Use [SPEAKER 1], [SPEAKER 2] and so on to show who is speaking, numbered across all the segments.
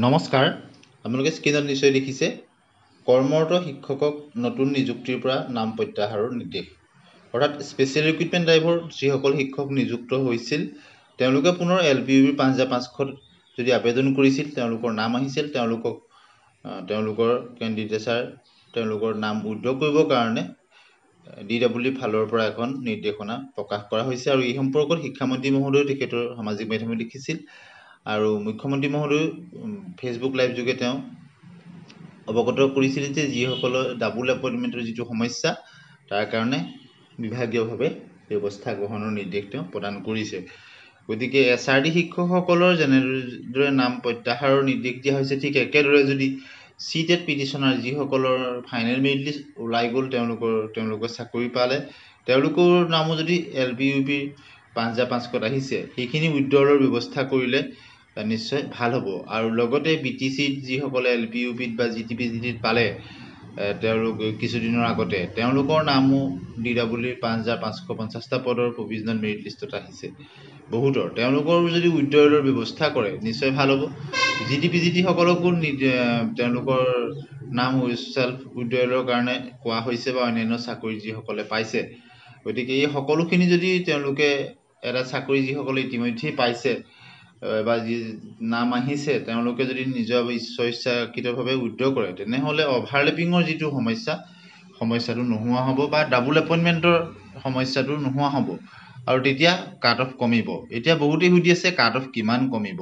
[SPEAKER 1] নমস্কাৰ আপোনালোকে স্ক্ৰীনত নিশ্চয় দেখিছে কৰ্মৰত শিক্ষকক নতুন নিযুক্তিৰ পৰা নাম প্ৰত্যাহাৰৰ নিৰ্দেশ অৰ্থাৎ স্পেচিয়েল ৰিক্ৰুটমেণ্ট ড্ৰাইভৰ যিসকল শিক্ষক নিযুক্ত হৈছিল তেওঁলোকে পুনৰ LPUB 5500 যদি আবেদন কৰিছিল তেওঁলোকৰ নাম আহিছিল তেওঁলোকৰ কেণ্ডিডেটছাৰ তেওঁলোকৰ নাম উইথড্ৰ কৰিবৰ কাৰণে DWE ফালৰ পৰা এখন নিৰ্দেশনা প্ৰকাশ কৰা হৈছে আৰু এই সম্পৰ্কত শিক্ষামন্ত্ৰী মহোদয় তেখেতৰ সামাজিক মাধ্যমত লিখিছিল আৰু মুখ্যমন্ত্ৰী মহোদয় ফেচবুক লাইভ যোগে তেওঁ অৱগত কৰিছিল যে যিসকলৰ ডাবল এপইণ্টমেণ্টৰ যিটো সমস্যা তাৰ কাৰণে বিভাগীয়ভাৱে ব্যৱস্থা গ্ৰহণৰ নিৰ্দেশ তেওঁ প্ৰদান কৰিছে গতিকে SRD শিক্ষকসকলৰ যেনেদৰে নাম প্ৰত্যাহাৰৰ নিৰ্দেশ দিয়া হৈছে ঠিক একেদৰে যদি CTET পিটিশনাৰ যিসকলৰ ফাইনেল মেৰিট লিষ্ট ওলাই গ'ল তেওঁলোকৰ চাকৰি পালে তেওঁলোকৰ নামো যদি LPUB 5500 আহিছে সেইখিনি উইথড্ৰলৰ ব্যৱস্থা কৰিলে নিশ্চয় ভাল হ'ব আৰু লগতে BTC যিসকলে LPUB বা GTPGT পালে তেওঁলোক কিছুদিনৰ আগতে তেওঁলোকৰ নামো DWE 5550টা পদৰ প্ৰভিজনেল মেৰিট লিষ্টত আহিছে বহুতৰ তেওঁলোকৰ যদি উইথড্ৰলৰ ব্যৱস্থা কৰে নিশ্চয় ভাল হ'ব GTPGT সকলকো তেওঁলোকৰ নাম সেলফ উইথড্ৰলৰ কাৰণে কোৱা হৈছে বা অন্যান্য চাকৰি যিসকলে পাইছে গতিকে এই সকলোখিনি যদি তেওঁলোকে এটা চাকৰি যিসকলে ইতিমধ্যে পাইছে বা যি নাম আহিছে তেওঁলোকে যদি নিজৰ ইচ্ছাকৃতভাৱে উইথড্ৰ কৰে তেনেহলে অভাৰলেপিঙৰ যিটো সমস্যাটো নোহোৱা হ'ব বা ডাবল এপইণ্টমেণ্টৰ সমস্যাটো নোহোৱা হ'ব আৰু তেতিয়া কাট অফ কমিব এতিয়া বহুতেই সুধি আছে কাট অফ কিমান কমিব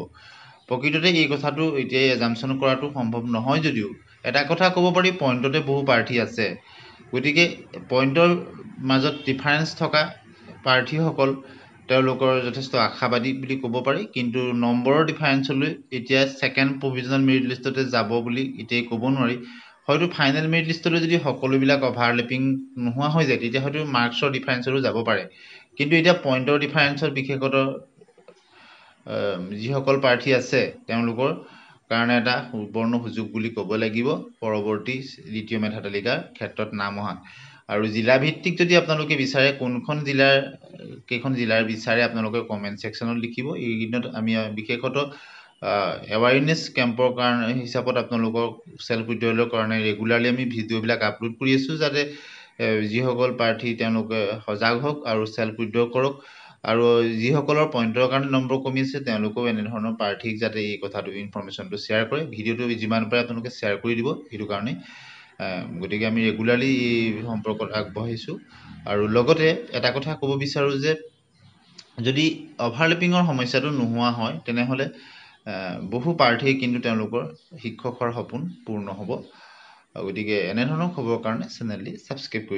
[SPEAKER 1] প্ৰকৃততে এই কথাটো এতিয়া এজাম্পচন কৰাটো সম্ভৱ নহয় যদিও এটা কথা ক'ব পাৰি পইণ্টতে বহু প্ৰাৰ্থী আছে গতিকে পইণ্টৰ মাজত ডিফাৰেন্স থকা প্ৰাৰ্থীসকল তেওঁলোকৰ যথেষ্ট আশাবাদী বুলি ক'ব পাৰি কিন্তু নম্বৰৰ ডিফাৰেন্সলৈ এতিয়া সেকেন্ড প্ৰভিজনেল মেৰিট লিষ্টতে যাব বুলি এতিয়া ক'ব নোৱাৰি হয়তো ফাইনেল মেৰিট লিষ্টলৈ যদি সকলোবিলাক অভাৰলেপিং নোহোৱা হৈ যায় তেতিয়া হয়তো মাৰ্কছৰ ডিফাৰেন্সৰো যাব পাৰে কিন্তু এতিয়া পইণ্টৰ ডিফাৰেন্সৰ বিশেষত যিসকল প্ৰাৰ্থী আছে তেওঁলোকৰ কাৰণে এটা সুবৰ্ণ সুযোগ বুলি ক'ব লাগিব পৰৱৰ্তী দ্বিতীয় মেধা তালিকাৰ ক্ষেত্ৰত নাম অহা আৰু জিলা ভিত্তিক যদি আপোনালোকে বিচাৰে কেইখন জিলাৰ বিচাৰে আপোনালোকে কমেন্ট সেকশনত লিখিব এই দিনত আমি বিশেষত এৱাৰনেছ কেম্পৰ কাৰণে হিচাপত আপোনালোকৰ সেলফ উইথড্ৰলৰ কাৰণে ৰেগুলাৰলি আমি ভিডিঅ'বিলাক আপলোড কৰি আছো যাতে যিসকল প্ৰাৰ্থী তেওঁলোকে সজাগ হওক আৰু সেলফ উইথড্ৰ কৰক আৰু যিসকলৰ পইণ্টৰ কাৰণে নম্বৰ কমি আছে তেওঁলোকেও এনেধৰণৰ প্ৰাৰ্থীক যাতে এই কথাটো ইনফৰমেশ্যনটো শ্বেয়াৰ কৰে ভিডিঅ'টো যিমান পাৰে আপোনালোকে শ্বেয়াৰ কৰি দিব সেইটো কাৰণে গতিকে আমি ৰেগুলাৰলি এই সম্পৰ্কত আগবঢ়াইছো আৰু লগতে এটা কথা ক'ব বিচাৰো যে যদি অভাৰলেপিঙৰ সমস্যাটো নোহোৱা হয় তেনেহলে বহু প্ৰাৰ্থী কিন্তু তেওঁলোকৰ শিক্ষকৰ সপোন পূৰ্ণ হ'ব গতিকে এনেধৰণৰ খবৰ কাৰণে চেনেলটি সাবস্ক্ৰাইব